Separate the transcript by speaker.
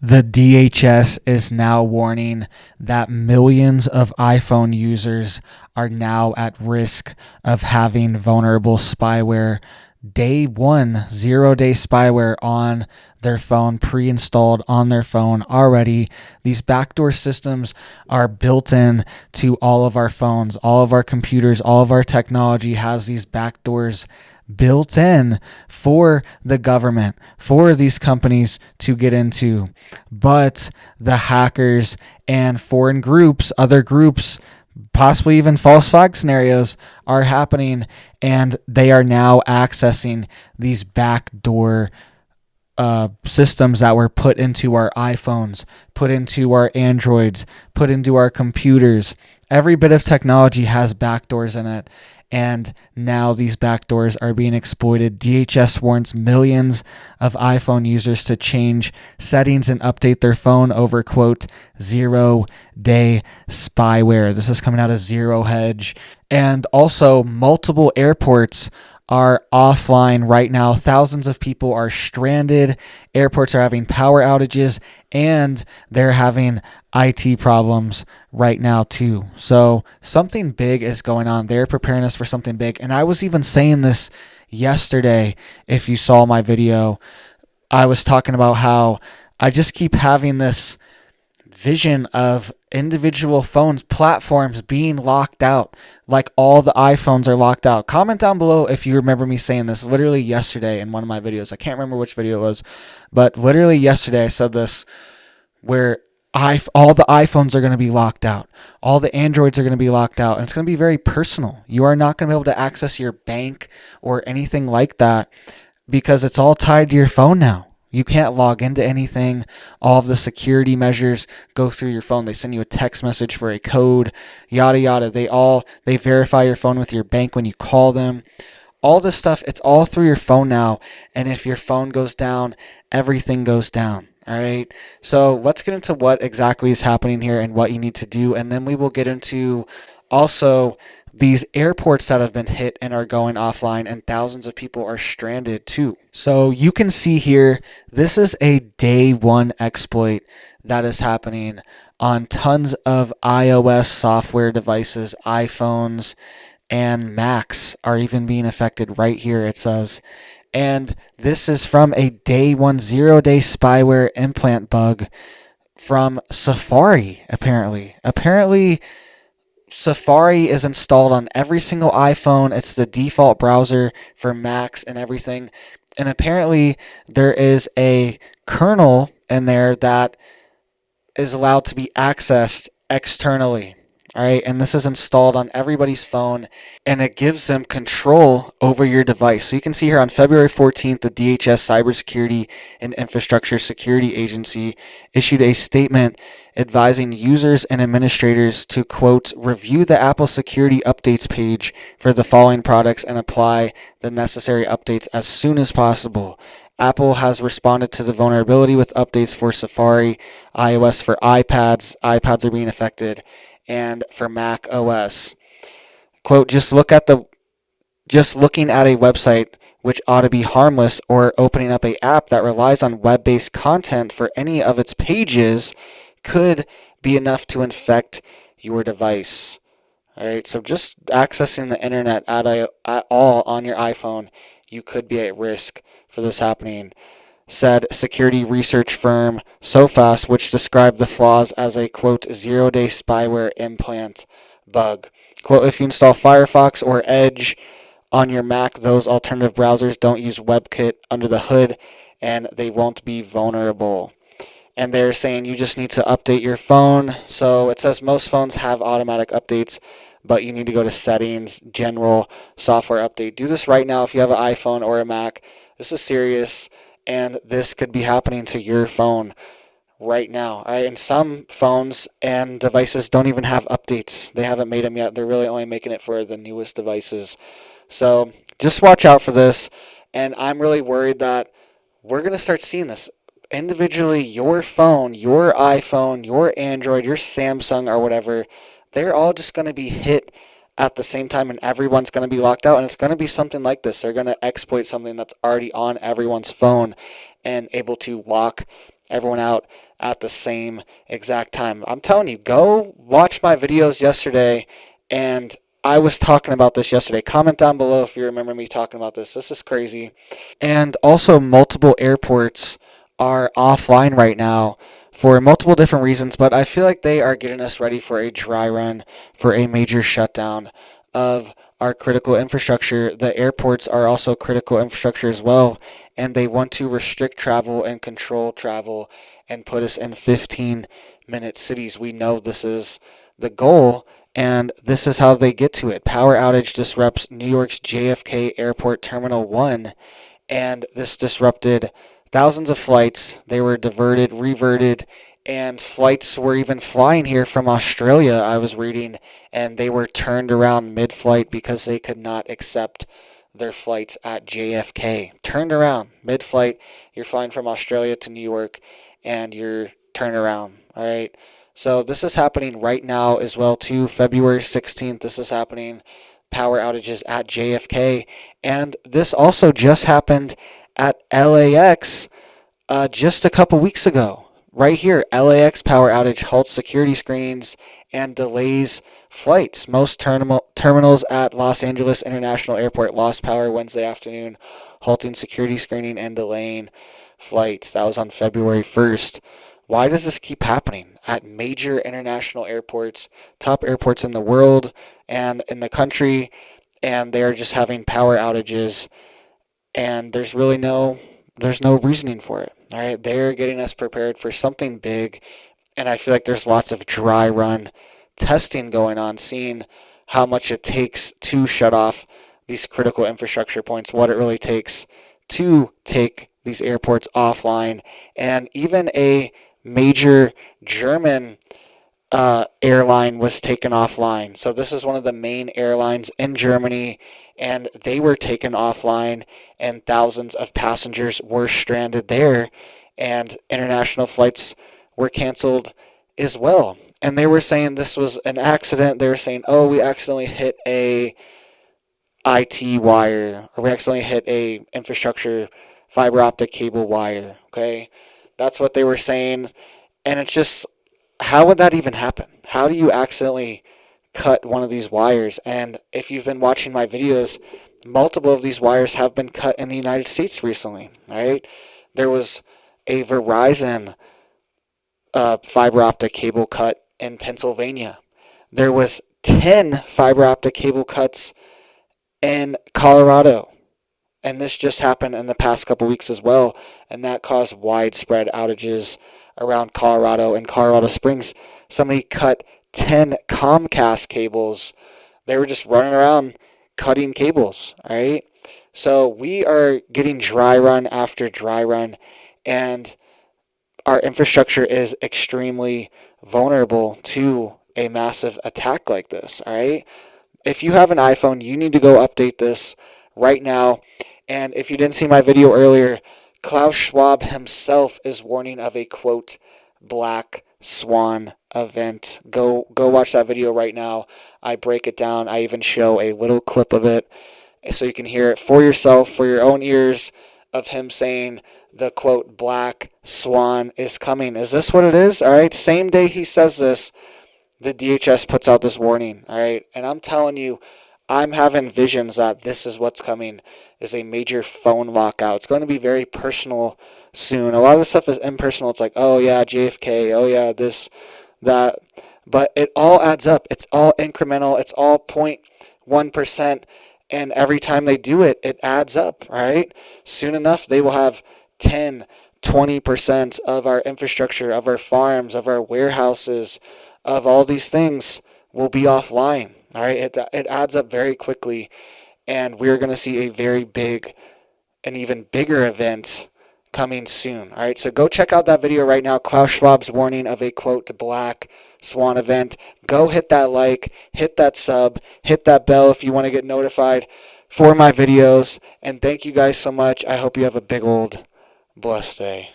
Speaker 1: The DHS is now warning that millions of iPhone users are now at risk of having vulnerable spyware. Day one, 0-day spyware on their phone, pre-installed on their phone already. These backdoor systems are built in to all of our phones, all of our computers, all of our technology has these backdoors built in for the government, for these companies to get into. But the hackers and foreign groups, other groups, possibly even false flag scenarios are happening, and they are now accessing these backdoor systems that were put into our iPhones, put into our Androids, put into our computers. Every bit of technology has backdoors in it, and now these backdoors are being exploited. DHS warns millions of iPhone users to change settings and update their phone over, quote, 0-day spyware. This is coming out of Zero Hedge. And also, multiple airports are offline right now. Thousands of people are stranded. Airports are having power outages, and they're having IT problems right now too. So something big is going on. They're preparing us for something big. And I was even saying this yesterday. If you saw my video, I was talking about how I just keep having this vision of individual phones, platforms being locked out, like all the iPhones are locked out. Comment down below if you remember me saying this literally yesterday in one of my videos. I can't remember which video it was, but literally yesterday I said this, where all the iPhones are going to be locked out. All the Androids are going to be locked out, and it's going to be very personal. You are not going to be able to access your bank or anything like that because it's all tied to your phone now. You can't log into anything. All of the security measures go through your phone. They send you a text message for a code, yada, yada. They verify your phone with your bank when you call them. All this stuff, it's all through your phone now. And if your phone goes down, everything goes down. All right. So let's get into what exactly is happening here and what you need to do. And then we will get into also these airports that have been hit and are going offline, and thousands of people are stranded too. So you can see here, this is a day one exploit that is happening on tons of iOS software devices, iPhones, and Macs are even being affected right here, it says. And this is from a day one 0-day spyware implant bug from Safari, apparently. Apparently, Safari is installed on every single iPhone. It's the default browser for Macs and everything. And apparently there is a kernel in there that is allowed to be accessed externally. All right, and this is installed on everybody's phone, and it gives them control over your device. So you can see here on February 14th, the DHS Cybersecurity and Infrastructure Security Agency issued a statement advising users and administrators to, quote, review the Apple Security Updates page for the following products and apply the necessary updates as soon as possible. Apple has responded to the vulnerability with updates for Safari, iOS for iPads. iPads are being affected, and for Mac OS. Quote, just looking at a website which ought to be harmless, or opening up an app that relies on web-based content for any of its pages could be enough to infect your device. All right, so just accessing the internet at all on your iPhone, you could be at risk for this happening, said security research firm Sophos, which described the flaws as a, quote, 0-day spyware implant bug. Quote, if you install Firefox or Edge on your Mac, those alternative browsers don't use WebKit under the hood, and they won't be vulnerable. And they're saying you just need to update your phone. So it says most phones have automatic updates, but you need to go to settings, general, software update. Do this right now if you have an iPhone or a Mac. This is serious, and this could be happening to your phone right now. All right, and some phones and devices don't even have updates. They haven't made them yet. They're really only making it for the newest devices. So just watch out for this, and I'm really worried that we're going to start seeing this. Individually, your phone, your iPhone, your Android, your Samsung or whatever, they're all just going to be hit at the same time, and everyone's going to be locked out, and it's going to be something like this. They're going to exploit something that's already on everyone's phone and able to lock everyone out at the same exact time. I'm telling you, go watch my videos yesterday, and I was talking about this yesterday. Comment down below if you remember me talking about this. This is crazy. And also, multiple airports are offline right now for multiple different reasons, but I feel like they are getting us ready for a dry run, for a major shutdown of our critical infrastructure. The airports are also critical infrastructure as well, and they want to restrict travel and control travel and put us in 15-minute cities. We know this is the goal, and this is how they get to it. Power outage disrupts New York's JFK Airport Terminal 1, and this disrupted thousands of flights. They were diverted, reverted, and flights were even flying here from Australia, I was reading, and they were turned around mid-flight because they could not accept their flights at JFK. Turned around mid-flight. You're flying from Australia to New York, and you're turned around. All right. So this is happening right now as well too. February 16th, this is happening. Power outages at JFK, and this also just happened at LAX just a couple weeks ago. Right here, LAX power outage halts security screenings and delays flights. Most terminals at Los Angeles International Airport lost power Wednesday afternoon, halting security screening and delaying flights. That was on February 1st. Why does this keep happening at major international airports, top airports in the world and in the country, and they are just having power outages, and there's no reasoning for it. All right, they're getting us prepared for something big, and I feel like there's lots of dry run testing going on, seeing how much it takes to shut off these critical infrastructure points, what it really takes to take these airports offline, and even a major German airline was taken offline. So this is one of the main airlines in Germany, and they were taken offline, and thousands of passengers were stranded there, and international flights were canceled as well. And they were saying this was an accident. They were saying, oh, we accidentally hit a IT wire, or we accidentally hit a infrastructure fiber optic cable wire. Okay, that's what they were saying. And it's just, how would that even happen? How do you accidentally cut one of these wires? And if you've been watching my videos, multiple of these wires have been cut in the United States recently. Right? There was a Verizon fiber optic cable cut in Pennsylvania. There was 10 fiber optic cable cuts in Colorado. And this just happened in the past couple weeks as well, and that caused widespread outages around Colorado and Colorado Springs. Somebody cut 10 Comcast cables. They were just running around cutting cables, all right? So we are getting dry run after dry run, and our infrastructure is extremely vulnerable to a massive attack like this, all right? If you have an iPhone, you need to go update this right now. And if you didn't see my video earlier, Klaus Schwab himself is warning of a, quote, black swan event. Go watch that video right now. I break it down. I even show a little clip of it so you can hear it for yourself, for your own ears, of him saying the, quote, black swan is coming. Is this what it is? All right. Same day he says this, the DHS puts out this warning. All right. And I'm telling you, I'm having visions that this is what's coming, is a major phone lockout. It's going to be very personal soon. A lot of the stuff is impersonal. It's like, oh yeah, JFK, oh yeah, this, that. But it all adds up. It's all incremental. It's all 0.1%. And every time they do it, it adds up, right? Soon enough, they will have 10, 20% of our infrastructure, of our farms, of our warehouses, of all these things will be offline. All right, it adds up very quickly, and we're going to see a very big, an even bigger event coming soon. All right, so go check out that video right now. Klaus Schwab's warning of a, quote, black swan event. Go hit that like, hit that sub, hit that bell if you want to get notified for my videos. And thank you guys so much. I hope you have a big old blessed day.